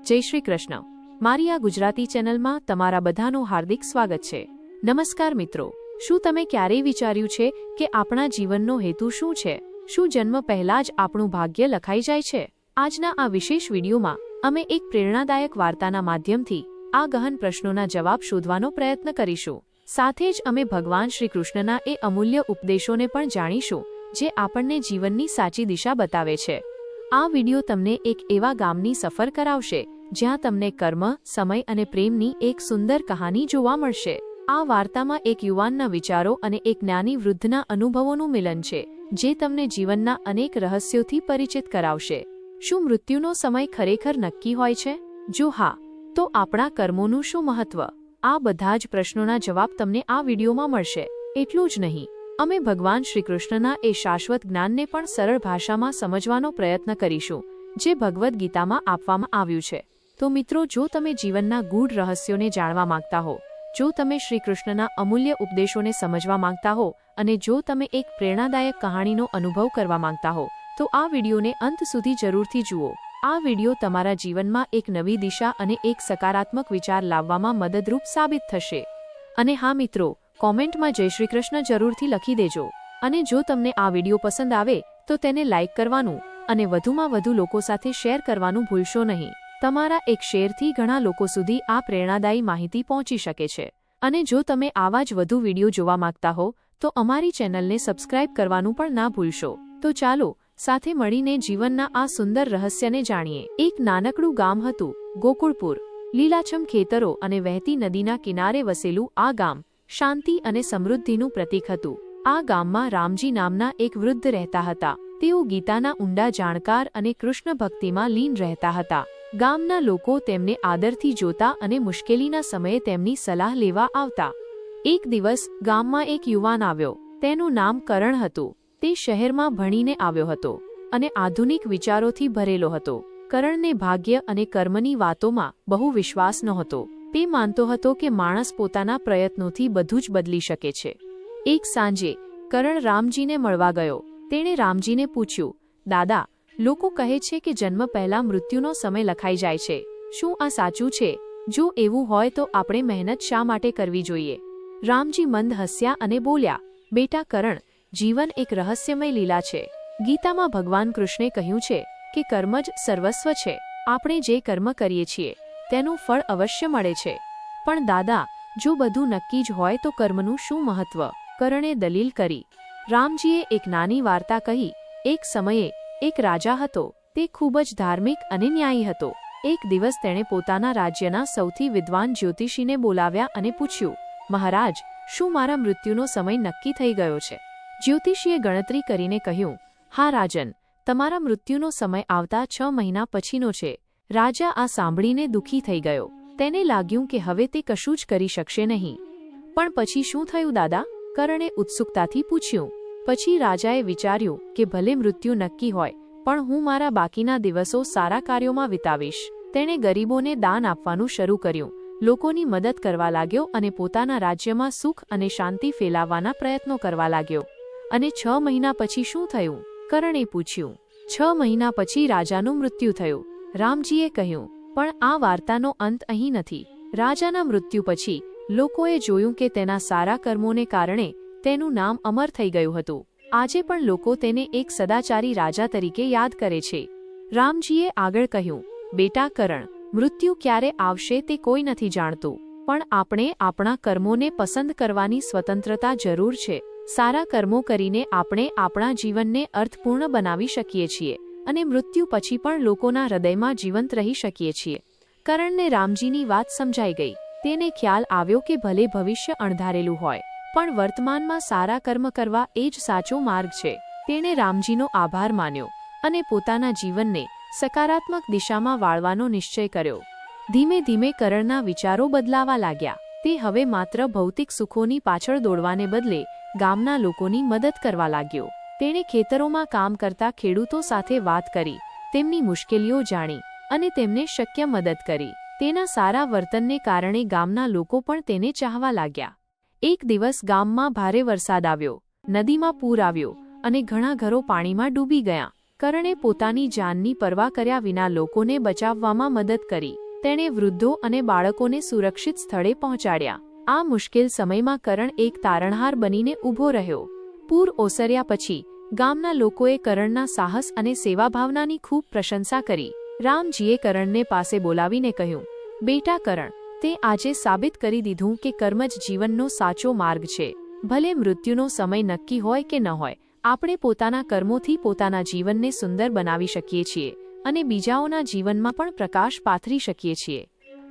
જય શ્રી કૃષ્ણ। મારી આ ગુજરાતી ચેનલમાં તમારા બધાનું હાર્દિક સ્વાગત છે। નમસ્કાર મિત્રો, શું તમે ક્યારેય વિચાર્યું છે કે આપણા જીવનનો હેતુ શું છે? શું જન્મ પહેલા જ આપણું ભાગ્ય લખાઈ જાય છે? આજના આ વિશેષ વિડીયોમાં અમે એક પ્રેરણાદાયક વાર્તાના માધ્યમથી આ ગહન પ્રશ્નોના જવાબ શોધવાનો પ્રયત્ન કરીશું। સાથે જ અમે ભગવાન શ્રી કૃષ્ણના એ અમૂલ્ય ઉપદેશોને પણ જાણીશું જે આપણને જીવનની સાચી દિશા બતાવે છે। આ વિડિયો તમને એક એવા ગામની સફર કરાવશે જ્યાં તમને કર્મ, સમય અને પ્રેમની એક સુંદર કહાની જોવા મળશે। આ વાર્તામાં એક યુવાનના વિચારો અને એક જ્ઞાની વૃદ્ધના અનુભવોનું મિલન છે જે તમને જીવનના અનેક રહસ્યોથી પરિચિત કરાવશે। શું મૃત્યુનો સમય ખરેખર નક્કી હોય છે? જો હા, તો આપણા કર્મોનું શું મહત્વ? આ બધા જ પ્રશ્નોના જવાબ તમને આ વિડીયોમાં મળશે। એટલું જ નહીં, અમે ભગવાન શ્રી કૃષ્ણના એ શાશ્વત જ્ઞાનને પણ સરળ ભાષામાં સમજવાનો પ્રયત્ન કરીશું જે ભગવદ્ ગીતામાં આપવામાં આવ્યું છે। તો મિત્રો, જો તમે જીવનના ગૂઢ રહસ્યોને જાણવા માંગતા હો, જો તમે શ્રી કૃષ્ણના અમૂલ્ય ઉપદેશોને સમજવા માંગતા હો અને જો તમે એક પ્રેરણાદાયક કહાણીનો અનુભવ કરવા માંગતા હો, તો આ વિડીયોને અંત સુધી જરૂરથી જુઓ। આ વિડીયો તમારા જીવનમાં એક નવી દિશા અને એક સકારાત્મક વિચાર લાવવામાં મદદરૂપ સાબિત થશે। અને હા મિત્રો, કોમેન્ટમાં જય શ્રી કૃષ્ણ જરૂરથી લખી દેજો। અને જો તમને આ વિડીયો પસંદ આવે તો તેને લાઇક કરવાનું અને વધુમાં વધુ લોકો સાથે શેર કરવાનું ભૂલશો નહીં। તમારા એક શેરથી ઘણા લોકો સુધી આ પ્રેરણાદાયી માહિતી પહોંચી શકે છે। અને જો તમે આવા જ વધુ વિડીયો જોવા માંગતા હો તો અમારી ચેનલને સબસ્ક્રાઇબ કરવાનું પણ ના ભૂલશો। તો ચાલો સાથે મળીને જીવનના આ સુંદર રહસ્યને જાણીએ। એક નાનકડું ગામ હતું, ગોકુળપુર। લીલાછમ ખેતરો અને વહેતી નદીના કિનારે વસેલું આ ગામ શાંતિ અને સમૃદ્ધિનું પ્રતીક હતું। આ ગામમાં રામજી નામના એક વૃદ્ધ રહેતા હતા। તેઓ ગીતાના ઊંડા જાણકાર અને કૃષ્ણ ભક્તિમાં લીન રહેતા હતા। ગામના લોકો તેમને આદરથી જોતા અને મુશ્કેલીના સમયે તેમની સલાહ લેવા આવતા। એક દિવસ ગામમાં એક યુવાન આવ્યો। તેનું નામ કરણ હતું। તે શહેરમાં ભણીને આવ્યો હતો અને આધુનિક વિચારોથી ભરેલો હતો। કરણને ભાગ્ય અને કર્મની વાતોમાં બહુ વિશ્વાસ નહોતો। તે માનતો હતો કે માણસ પોતાના પ્રયત્નોથી બધું જ બદલી શકે છે। એક સાંજે કરણ રામજીને મળવા ગયો। તેણે રામજીને પૂછ્યું, દાદા, લોકો કહે છે કે જન્મ પહેલા મૃત્યુનો સમય લખાઈ જાય છે। શું આ સાચું છે? જો એવું હોય તો આપણે મહેનત શા માટે કરવી જોઈએ? રામજી મંદ હસ્યા અને બોલ્યા, બેટા કરણ, જીવન એક રહસ્યમય લીલા છે। ગીતામાં ભગવાન કૃષ્ણે કહ્યું છે કે કર્મ જ સર્વસ્વ છે। આપણે જે કર્મ કરીએ છીએ તેનું ફળ અવશ્ય મળે છે। પણ દાદા, જો બધું નક્કી જ હોય તો કર્મનું શું મહત્વ? કરણે દલીલ કરી। રામજીએ એક નાની વાર્તા કહી। એક સમયે એક રાજા હતો। તે ખૂબ જ ધાર્મિક અને ન્યાયી હતો। એક દિવસ તેણે પોતાના રાજ્યના સૌથી વિદ્વાન જ્યોતિષીને બોલાવ્યા અને પૂછ્યું, મહારાજ, શું મારા મૃત્યુનો સમય નક્કી થઈ ગયો છે? જ્યોતિષીએ ગણતરી કરીને કહ્યું, હા રાજન, તમારા મૃત્યુનો સમય આવતા 6 મહિના પછીનો છે। રાજા આ સાંભળીને દુઃખી થઈ ગયો। તેને લાગ્યું કે હવે તે કશું જ કરી શકશે નહીં। પણ પછી શું થયું દાદા? કરણે ઉત્સુકતાથી પૂછ્યું। પછી રાજાએ વિચાર્યું કે ભલે મૃત્યુ નક્કી હોય પણ હું મારા બાકીના દિવસો સારા કાર્યોમાં વિતાવીશ। તેણે ગરીબોને દાન આપવાનું શરૂ કર્યું, લોકોની મદદ કરવા લાગ્યો અને પોતાના રાજ્યમાં સુખ અને શાંતિ ફેલાવવાના પ્રયત્નો કરવા લાગ્યો। અને 6 મહિના પછી શું થયું? કરણે પૂછ્યું। 6 મહિના પછી રાજાનું મૃત્યુ થયું। રામજીએ કહ્યું, પણ આ વાર્તાનો અંત અહીં નથી। રાજાના મૃત્યુ પછી લોકોએ જોયું કે તેના સારા કર્મોને કારણે તેનું નામ અમર થઈ ગયું હતું। આજે પણ લોકો તેને એક સદાચારી રાજા તરીકે યાદ કરે છે। રામજીએ આગળ કહ્યું, બેટા કરણ, મૃત્યુ ક્યારે આવશે તે કોઈ નથી જાણતું, પણ આપણે આપણા કર્મોને પસંદ કરવાની સ્વતંત્રતા જરૂર છે। સારા કર્મો કરીને આપણે આપણા જીવનને અર્થપૂર્ણ બનાવી શકીએ છીએ અને મૃત્યુ પછી પણ લોકોના હૃદયમાં જીવંત રહી શકીએ છીએ। કરણને રામજીની વાત સમજાઈ ગઈ। તેને ખ્યાલ આવ્યો કે ભલે ભવિષ્ય અણધારેલું હોય પણ વર્તમાનમાં સારા કર્મ કરવા એ જ સાચો માર્ગ છે। તેણે રામજીનો આભાર માન્યો અને પોતાના જીવનને સકારાત્મક દિશામાં વાળવાનો નિશ્ચય કર્યો। ધીમે ધીમે કરણના વિચારો બદલાવા લાગ્યા। તે હવે માત્ર ભૌતિક સુખોની પાછળ દોડવાને બદલે ગામના લોકોની મદદ કરવા લાગ્યો। તેણે ખેતરોમાં કામ કરતા ખેડૂતો સાથે વાત કરી, તેમની મુશ્કેલીઓ જાણી અને તેમને શક્ય મદદ કરી। તેના સારા વર્તનને કારણે ગામના લોકો પણ તેને ચાહવા લાગ્યા। એક દિવસ ગામમાં ભારે વરસાદ આવ્યો, નદીમાં પૂર આવ્યો અને ઘણા ઘરો પાણીમાં ડૂબી ગયા। કરણે પોતાની જાનની પરવા કર્યા વિના લોકોને બચાવવામાં મદદ કરી. તેણે વૃદ્ધો અને બાળકોને સુરક્ષિત સ્થળે પહોંચાડ્યા. આ મુશ્કેલ સમયમાં કરણ એક તારણહાર બનીને ઊભો રહ્યો. પૂર ઓસર્યા પછી ગામના લોકોએ કરણના સાહસ અને સેવાભાવનાની ખૂબ પ્રશંસા કરી. રામજીએ કરણને પાસે બોલાવીને કહ્યું, બેટા કરણ, તે આજે સાબિત કરી દીધું કે કર્મ જ જીવનનો સાચો માર્ગ છે. ભલે મૃત્યુનો સમય નક્કી હોય કે ન હોય, આપણે પોતાના કર્મોથી પોતાના જીવનને સુંદર બનાવી શકીએ છીએ અને બીજાઓના જીવનમાં પણ પ્રકાશ પાથરી શકીએ છીએ.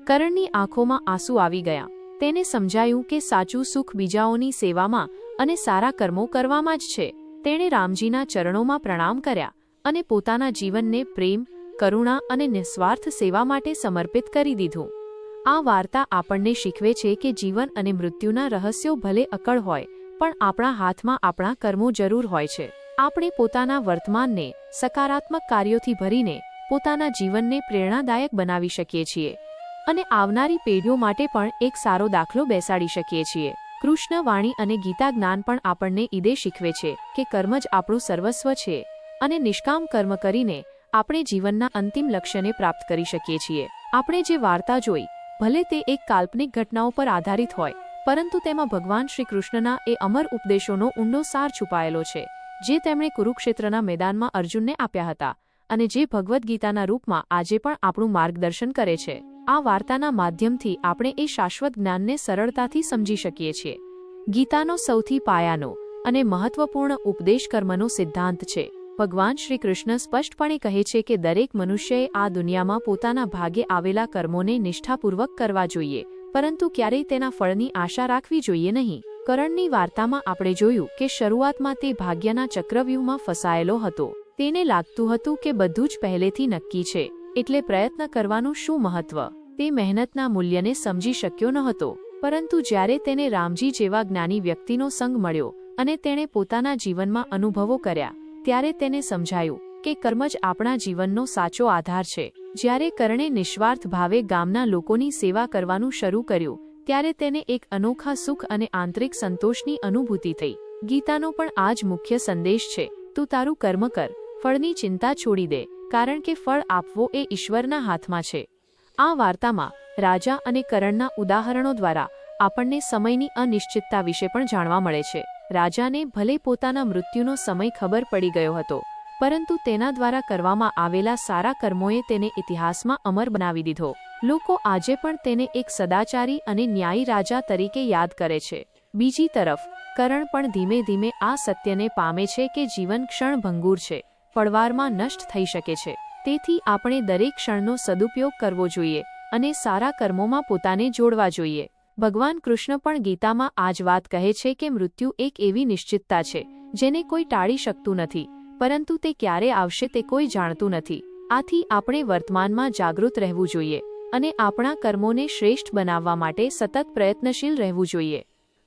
કરણની આંખોમાં આંસુ આવી ગયા. તેને સમજાયું કે સાચું સુખ બીજાઓની સેવામાં અને સારા કર્મો કરવામાં જ છે. તેણે રામજીના ચરણોમાં પ્રણામ કર્યા અને પોતાના જીવનને પ્રેમ, કરુણા અને નિસ્વાર્થ સેવા માટે સમર્પિત કરી દીધું. આ વાર્તા આપણને શીખવે છે કે જીવન અને મૃત્યુના રહસ્યો ભલે અકળ હોય, પણ આપણા હાથમાં આપણા કર્મો જરૂર હોય છે. આપણે પોતાના વર્તમાનને સકારાત્મક કાર્યોથી ભરીને પોતાના જીવનને પ્રેરણાદાયક બનાવી શકીએ છીએ અને આવનારી પેઢીઓ માટે પણ એક સારો દાખલો બેસાડી શકીએ છીએ. કૃષ્ણ વાણી અને ગીતા જ્ઞાન પણ આપણને ઈદે શીખવે છે કે કર્મ જ આપણું સર્વસ્વ છે અને નિષ્કામ કર્મ કરીને આપણે જીવનના અંતિમ લક્ષ્યને પ્રાપ્ત કરી શકીએ છીએ. આપણે જે વાર્તા જોઈ, ભલે તે એક કાલ્પનિક ઘટનાઓ પર આધારિત હોય, પરંતુ તેમાં ભગવાન શ્રી કૃષ્ણના એ અમર ઉપદેશોનો ઊંડો સાર છુપાયેલો છે, જે તેમણે કુરુક્ષેત્રના મેદાનમાં અર્જુનને આપ્યા હતા અને જે ભગવદ્ ગીતાના રૂપમાં આજે પણ આપણું માર્ગદર્શન કરે છે. આ વાર્તાના માધ્યમથી આપણે એ શાશ્વત જ્ઞાનને સરળતાથી સમજી શકીએ છીએ. ગીતાનો સૌથી પાયાનો અને મહત્વપૂર્ણ ઉપદેશ કર્મનો સિદ્ધાંત છે. ભગવાન શ્રી કૃષ્ણ સ્પષ્ટપણે કહે છે કે દરેક મનુષ્યએ આ દુનિયામાં પોતાના ભાગે આવેલા કર્મોને નિષ્ઠાપૂર્વક કરવા જોઈએ, પરંતુ ક્યારેય તેના ફળની આશા રાખવી જોઈએ નહીં. કરણની વાર્તામાં આપણે જોયું કે શરૂઆતમાં તે ભાગ્યના ચક્રવ્યૂહમાં ફસાયેલો હતો. તેને લાગતું હતું કે બધું જ પહેલેથી નક્કી છે, એટલે પ્રયત્ન કરવાનું શું મહત્વ? તે મહેનતના મૂલ્યને સમજી શક્યો ન હતો. પરંતુ જ્યારે તેને રામજી જેવા જ્ઞાની વ્યક્તિનો સંગ મળ્યો અને તેણે પોતાના જીવનમાં અનુભવો કર્યા, ત્યારે તેને સમજાયું કે કર્મ જ આપણા જીવનનો સાચો આધાર છે. જ્યારે કરણે નિસ્વાર્થ ભાવે ગામના લોકોની સેવા કરવાનું શરૂ કર્યું, ત્યારે તેને એક અનોખા સુખ અને આંતરિક સંતોષની અનુભૂતિ થઈ. ગીતાનો પણ આ જ મુખ્ય સંદેશ છે. તું તારું કર્મ કર, ફળની ચિંતા છોડી દે, કારણ કે ફળ આપવો એ ઈશ્વરના હાથમાં છે. આ વાર્તામાં રાજા અને કરણના ઉદાહરણો દ્વારા આપણને સમયની અનિશ્ચિતતા વિશે પણ જાણવા મળે છે. રાજાને ભલે પોતાના મૃત્યુનો સમય ખબર પડી ગયો હતો, પરંતુ તેના દ્વારા કરવામાં આવેલા સારા કર્મોએ તેને ઇતિહાસમાં અમર બનાવી દીધો. લોકો આજે પણ તેને એક સદાચારી અને ન્યાયી રાજા તરીકે યાદ કરે છે. બીજી તરફ કરણ પણ ધીમે ધીમે આ સત્યને પામે છે કે જીવન ક્ષણભંગુર છે, પળવારમાં નષ્ટ થઈ શકે છે. તેથી આપણે દરેક ક્ષણનો સદુપયોગ કરવો જોઈએ અને સારા કર્મોમાં પોતાને જોડવા જોઈએ. ભગવાન કૃષ્ણ પણ ગીતામાં આ જ વાત કહે છે કે મૃત્યુ એક એવી નિશ્ચિતતા છે જેને કોઈ ટાળી શકતું નથી, પરંતુ તે ક્યારે આવશે તે કોઈ જાણતું નથી. આથી આપણે વર્તમાનમાં જાગૃત રહેવું જોઈએ અને આપણા કર્મોને શ્રેષ્ઠ બનાવવા માટે સતત પ્રયત્નશીલ રહેવું જોઈએ.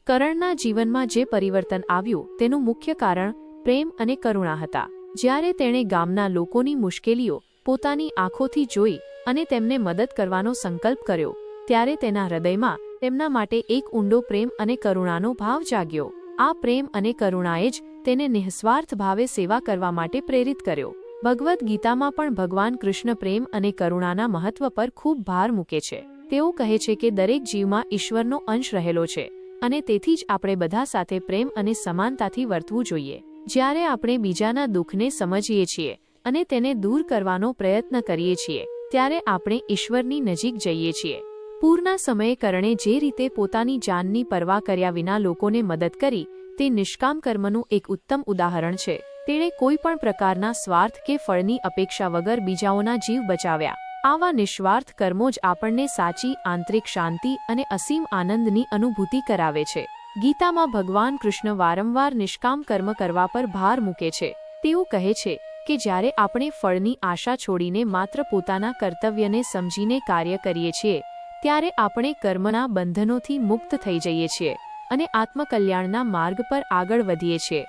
કરણના જીવનમાં જે પરિવર્તન આવ્યું તેનું મુખ્ય કારણ પ્રેમ અને કરુણા હતા. જ્યારે તેણે ગામના લોકોની મુશ્કેલીઓ પોતાની આંખોથી જોઈ અને તેમને મદદ કરવાનો સંકલ્પ કર્યો, ત્યારે તેના હૃદયમાં તેમના માટે એક ઊંડો પ્રેમ અને કરુણાનો ભાવ જાગ્યો. આ પ્રેમ અને કરુણાએ જ તેને નિસ્વાર્થ ભાવે સેવા કરવા માટે પ્રેરિત કર્યો. ભગવદ્ ગીતામાં પણ ભગવાન કૃષ્ણ પ્રેમ અને કરુણાના મહત્વ પર ખૂબ ભાર મૂકે છે. તેઓ કહે છે કે દરેક જીવમાં ઈશ્વરનો અંશ રહેલો છે અને તેથી જ આપણે બધા સાથે પ્રેમ અને સમાનતાથી વર્તવું જોઈએ. જ્યારે આપણે બીજાના દુઃખને સમજીએ છીએ અને તેને દૂર કરવાનો પ્રયત્ન કરીએ છીએ, ત્યારે આપણે ઈશ્વરની નજીક જઈએ છીએ. પૂરના સમયે કરણે જે રીતે પોતાની જાનની પરવા કર્યા વિના લોકોને મદદ કરી, તે નિષ્કામ કર્મનું એક ઉત્તમ ઉદાહરણ છે. તેણે કોઈ પણ પ્રકારના સ્વાર્થ કે ફળની અપેક્ષા વગર બીજાઓના જીવ બચાવ્યા. આવા નિસ્વાર્થ કર્મો જ આપણને સાચી આંતરિક શાંતિ અને અસીમ આનંદની અનુભૂતિ કરાવે છે. ગીતામાં ભગવાન કૃષ્ણ વારંવાર નિષ્કામ કર્મ કરવા પર ભાર મૂકે છે. તેઓ કહે છે કે જ્યારે આપણે ફળની આશા છોડીને માત્ર પોતાના કર્તવ્યને સમજીને કાર્ય કરીએ છીએ, ત્યારે આપણે કર્મના બંધનોથી મુક્ત થઈ જઈએ છીએ અને આત્મકલ્યાણના માર્ગ પર આગળ વધીએ છીએ.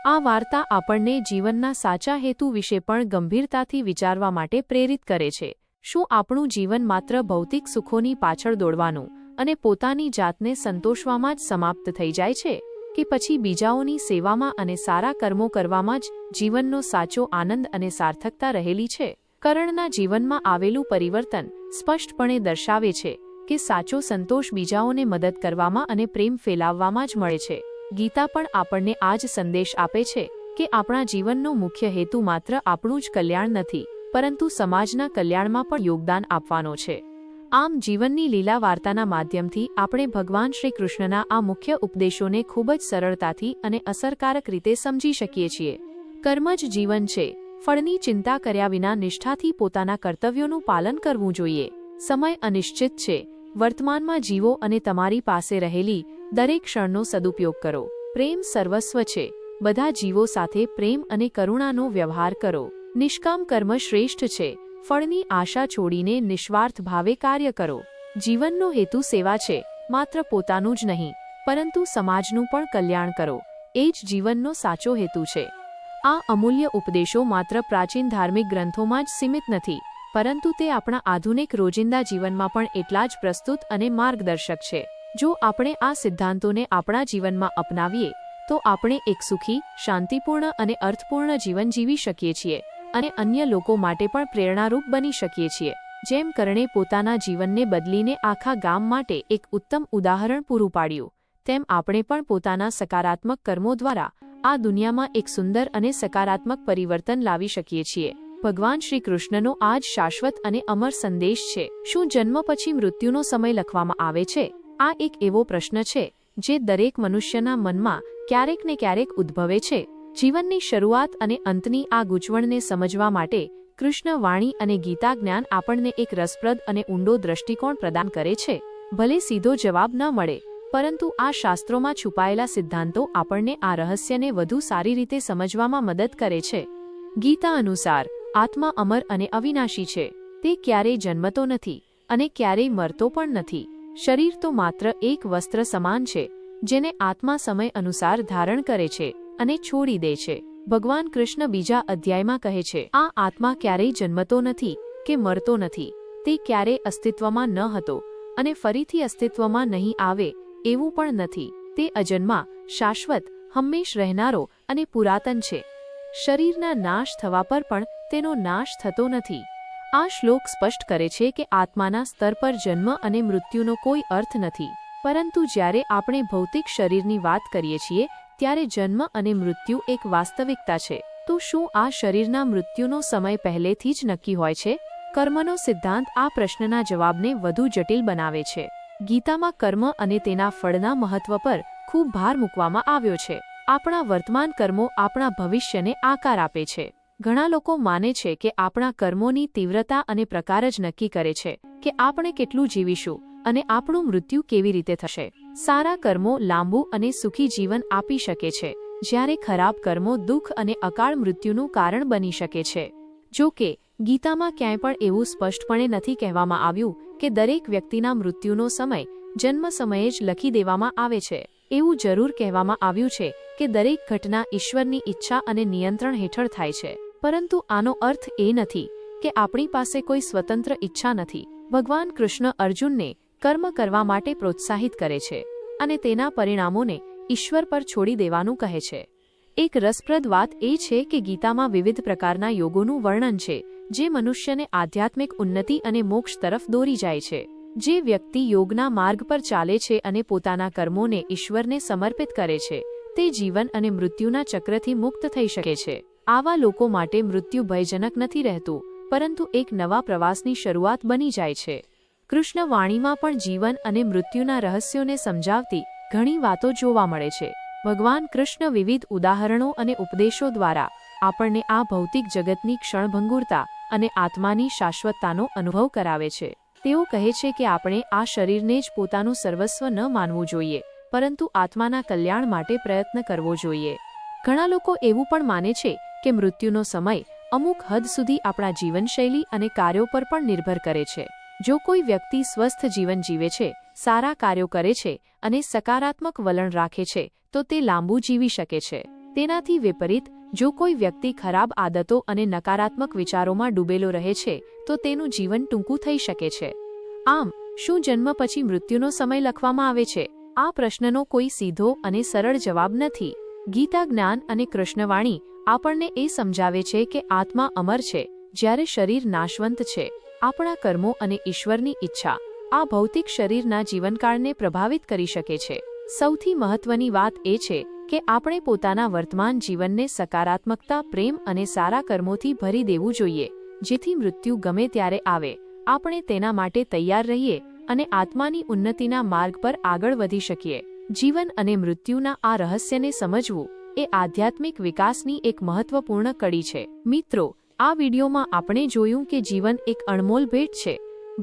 આ વાર્તા આપણને જીવનના સાચા હેતુ વિશે પણ ગંભીરતાથી વિચારવા માટે પ્રેરિત કરે છે. શું આપણું જીવન માત્ર ભૌતિક સુખોની પાછળ દોડવાનું અને પોતાની જાતને સંતોષવામાં જ સમાપ્ત થઈ જાય છે, કે પછી બીજાઓની સેવામાં અને સારા કર્મો કરવામાં જ જીવનનો સાચો આનંદ અને સાર્થકતા રહેલી છે? કર્ણના જીવનમાં આવેલું પરિવર્તન સ્પષ્ટપણે દર્શાવે છે કે સાચો સંતોષ બીજાઓને મદદ કરવામાં અને પ્રેમ ફેલાવવામાં જ મળે છે. ગીતા પણ આપણને આ જ સંદેશ આપે છે કે આપણા જીવનનો મુખ્ય હેતુ માત્ર આપણું જ કલ્યાણ નથી, પરંતુ સમાજના કલ્યાણમાં પણ યોગદાન આપવાનો છે. આમ જીવનની લીલા વાર્તાના માધ્યમથી આપણે ભગવાન શ્રી કૃષ્ણના આ મુખ્ય ઉપદેશોને ખૂબ જ સરળતાથી અને અસરકારક રીતે સમજી શકીએ છીએ. કર્મ જ જીવન છે. ફળની ચિંતા કર્યા વિના નિષ્ઠાથી પોતાના કર્તવ્યોનું પાલન કરવું જોઈએ. સમય અનિશ્ચિત છે. વર્તમાનમાં જીવો અને તમારી પાસે રહેલી દરેક ક્ષણનો સદુપયોગ કરો. પ્રેમ સર્વસ્વ છે. બધા જીવો સાથે પ્રેમ અને કરુણાનો વ્યવહાર કરો. નિષ્કામ કર્મ શ્રેષ્ઠ છે. ફળની આશા છોડીને નિસ્વાર્થ ભાવે કાર્ય કરો. જીવનનો હેતુ સેવા છે. માત્ર પોતાનું જ નહીં, પરંતુ સમાજનું પણ કલ્યાણ કરો. એ જ જીવનનો સાચો હેતુ છે. આ અમૂલ્ય ઉપદેશો માત્ર પ્રાચીન ધાર્મિક ગ્રંથોમાં જ સીમિત નથી, પરંતુ તે આપણા આધુનિક રોજિંદા જીવનમાં પણ એટલા જ પ્રસ્તુત અને માર્ગદર્શક છે. જો આપણે આ સિદ્ધાંતોને આપણા જીવનમાં અપનાવીએ તો આપણે એક સુખી, શાંતિપૂર્ણ અને અર્થપૂર્ણ જીવન જીવી શકીએ છીએ અને અન્ય લોકો માટે પણ પ્રેરણારૂપ બની શકીએ છીએ. જેમ કર્ણે પોતાના જીવનને બદલીને આખા ગામ માટે એક ઉત્તમ ઉદાહરણ પૂરું પાડ્યું, તેમ આપણે પણ પોતાના સકારાત્મક કર્મો દ્વારા આ દુનિયામાં એક સુંદર અને સકારાત્મક પરિવર્તન લાવી શકીએ છીએ. ભગવાન શ્રી કૃષ્ણનો આ જ શાશ્વત અને અમર સંદેશ છે. શું જન્મ પછી મૃત્યુનો સમય લખવામાં આવે છે? આ એક એવો પ્રશ્ન છે જે દરેક મનુષ્યના મનમાં ક્યારેક ને ક્યારેક ઉદ્ભવે છે. જીવનની શરૂઆત અને અંતની આ ગૂંચવણને સમજવા માટે કૃષ્ણ વાણી અને ગીતા જ્ઞાન આપણને એક રસપ્રદ અને ઊંડો દૃષ્ટિકોણ પ્રદાન કરે છે. ભલે સીધો જવાબ ન મળે, પરંતુ આ શાસ્ત્રોમાં છુપાયેલા સિદ્ધાંતો આપણને આ રહસ્યને વધુ સારી રીતે સમજવામાં મદદ કરે છે. ગીતા અનુસાર આત્મા અમર અને અવિનાશી છે. તે ક્યારેય જન્મતો નથી અને ક્યારેય મરતો પણ નથી. શરીર તો માત્ર એક વસ્ત્ર સમાન છે, જેને આત્મા સમય અનુસાર ધારણ કરે છે અને છોડી દે છે. ભગવાન કૃષ્ણ બીજા અધ્યાયમાં કહે છે, આ આત્મા ક્યારેય જન્મતો નથી કે મરતો નથી. તે ક્યારેય અસ્તિત્વમાં ન હતો અને ફરીથી અસ્તિત્વમાં નહીં આવે એવું પણ નથી. તે અજન્મા, શાશ્વત, હંમેશ રહેનારો અને પુરાતન છે. શરીરના નાશ થવા પર પણ તેનો નાશ થતો નથી. આ શ્લોક સ્પષ્ટ કરે છે કે આત્માના સ્તર પર જન્મ અને મૃત્યુનો કોઈ અર્થ નથી. પરંતુ જ્યારે આપણે ભૌતિક શરીરની વાત કરીએ છીએ ત્યારે જન્મ અને મૃત્યુ એક વાસ્તવિકતા છે. તો શું આ શરીરના મૃત્યુનો સમય પહેલેથી જ નક્કી હોય છે? કર્મનો સિદ્ધાંત આ પ્રશ્નના જવાબને વધુ જટિલ બનાવે છે. ગીતામાં કર્મ અને તેના ફળના મહત્વ પર ખૂબ ભાર મૂકવામાં આવ્યો છે. આપણા વર્તમાન કર્મો આપણા ભવિષ્યને આકાર આપે છે. ઘણા લોકો માને છે કે આપણા કર્મોની તીવ્રતા અને પ્રકાર જ નક્કી કરે છે કે આપણે કેટલું જીવીશું અને આપણું મૃત્યુ કેવી રીતે થશે. સારા કર્મો લાંબુ અને સુખી જીવન આપી શકે છે, જ્યારે ખરાબ કર્મો દુઃખ અને અકાળ મૃત્યુનું કારણ બની શકે છે. જો કે ગીતામાં ક્યાંય પણ એવું સ્પષ્ટપણે નથી કહેવામાં આવ્યું કે દરેક વ્યક્તિના મૃત્યુનો સમય જન્મ સમયે જ લખી દેવામાં આવે છે. એવું જરૂર કહેવામાં આવ્યું છે કે દરેક ઘટના ઈશ્વરની ઈચ્છા અને નિયંત્રણ હેઠળ થાય છે. પરંતુ આનો અર્થ એ નથી કે આપણી પાસે કોઈ સ્વતંત્ર ઈચ્છા નથી. ભગવાન કૃષ્ણ અર્જુનને કર્મ કરવા માટે પ્રોત્સાહિત કરે છે અને તેના પરિણામોને ઈશ્વર પર છોડી દેવાનું કહે છે. એક રસપ્રદ વાત એ છે કે ગીતામાં વિવિધ પ્રકારના યોગોનું વર્ણન છે જે મનુષ્યને આધ્યાત્મિક ઉન્નતિ અને મોક્ષ તરફ દોરી જાય છે. જે વ્યક્તિ યોગના માર્ગ પર ચાલે છે અને પોતાના કર્મોને ઈશ્વરને સમર્પિત કરે છે, તે જીવન અને મૃત્યુના ચક્રથી મુક્ત થઈ શકે છે. આવા લોકો માટે મૃત્યુ ભયજનક નથી રહેતું, પરંતુ એક નવા પ્રવાસની શરૂઆત બની જાય છે. કૃષ્ણ વાણીમાં પણ જીવન અને મૃત્યુના રહસ્યોને સમજાવતી ઘણી વાતો જોવા મળે છે. ભગવાન કૃષ્ણ વિવિધ ઉદાહરણો અને ઉપદેશો દ્વારા આપણને આ ભૌતિક જગતની ક્ષણભંગુરતા અને આત્માની શાશ્વતતાનો અનુભવ કરાવે છે. તેઓ કહે છે કે આપણે આ શરીરને જ પોતાનું સર્વસ્વ ન માનવું જોઈએ, પરંતુ આત્માના કલ્યાણ માટે પ્રયત્ન કરવો જોઈએ. ઘણા લોકો એવું પણ માને છે કે મૃત્યુનો સમય અમુક હદ સુધી આપણા જીવનશૈલી અને કાર્યો પર પણ નિર્ભર કરે છે. જો કોઈ વ્યક્તિ સ્વસ્થ જીવન જીવે છે, સારા કાર્યો કરે છે અને સકારાત્મક વલણ રાખે છે તો તે લાંબુ જીવી શકે છે. તેનાથી વિપરીત, જો કોઈ વ્યક્તિ ખરાબ આદતો અને નકારાત્મક વિચારોમાં ડૂબેલો રહે છે તો તેનું જીવન ટૂંકું થઈ શકે છે. આમ, શું જન્મ પછી મૃત્યુનો સમય લખવામાં આવે છે? આ પ્રશ્નનો કોઈ સીધો અને સરળ જવાબ નથી. ગીતા જ્ઞાન અને કૃષ્ણવાણી આપણને એ સમજાવે છે કે આત્મા અમર છે, જ્યારે શરીર નાશવંત છે. આપણા કર્મો અને ઈશ્વરની ઈચ્છા આ ભૌતિક શરીરના જીવનકાળને પ્રભાવિત કરી શકે છે. સૌથી મહત્વની વાત એ છે કે આપણે પોતાના વર્તમાન જીવનને સકારાત્મકતા, પ્રેમ અને સારા કર્મોથી ભરી દેવું જોઈએ, જેથી મૃત્યુ ગમે ત્યારે આવે આપણે તેના માટે તૈયાર રહીએ અને આત્માની ઉન્નતિના માર્ગ પર આગળ વધી શકીએ. જીવન અને મૃત્યુના આ રહસ્યને સમજવું એ આધ્યાત્મિક વિકાસની એક મહત્વપૂર્ણ કડી છે. મિત્રો, આ વિડીયોમાં આપણે જોયું કે જીવન એક અણમોલ ભેટ છે.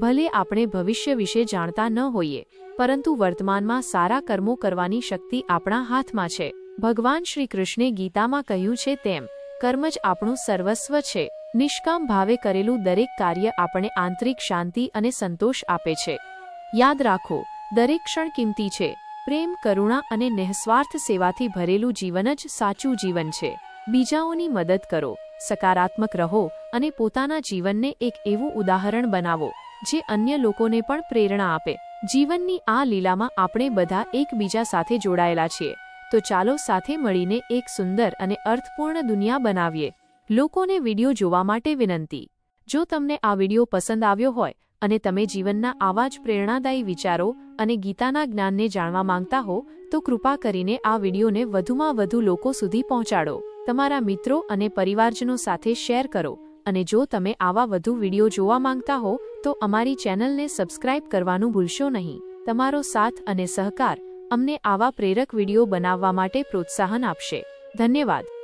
ભલે આપણે ભવિષ્ય વિશે જાણતા ન હોઈએ, પરંતુ વર્તમાનમાં સારા કર્મો કરવાની શક્તિ આપણા હાથમાં છે. ભગવાન શ્રી કૃષ્ણે ગીતામાં કહ્યું છે તેમ, કર્મ જ આપણું સર્વસ્વ છે. નિષ્કામ ભાવે કરેલું દરેક કાર્ય આપણે આંતરિક શાંતિ અને સંતોષ આપે છે. યાદ રાખો, દરેક ક્ષણ કિંમતી છે. પ્રેમ, કરુણા અને નિઃસ્વાર્થ સેવાથી ભરેલું જીવન જ સાચું જીવન છે. બીજાઓની મદદ કરો, સકારાત્મક રહો અને પોતાના જીવનને એક એવું ઉદાહરણ બનાવો જે અન્ય લોકોને પણ પ્રેરણા આપે. જીવનની આ લીલામાં આપણે બધા એકબીજા સાથે જોડાયેલા છીએ, તો ચાલો સાથે મળીને એક સુંદર અને અર્થપૂર્ણ દુનિયા બનાવીએ. લોકોને વિડીયો જોવા માટે વિનંતી. જો તમને આ વિડીયો પસંદ આવ્યો હોય અને તમે જીવનના આવા જ પ્રેરણાદાયી વિચારો અને ગીતાના જ્ઞાનને જાણવા માંગતા હો, તો કૃપા કરીને આ વિડીયોને વધુમાં વધુ લોકો સુધી પહોંચાડો. તમારા મિત્રો અને પરિવારજનો સાથે શેર કરો. અને જો તમે આવા વધુ વિડીયો જોવા માંગતા હો તો અમારી ચેનલને સબસ્ક્રાઇબ કરવાનું ભૂલશો નહીં. તમારો સાથ અને સહકાર અમને આવા પ્રેરક વિડીયો બનાવવા માટે પ્રોત્સાહન આપશે. ધન્યવાદ.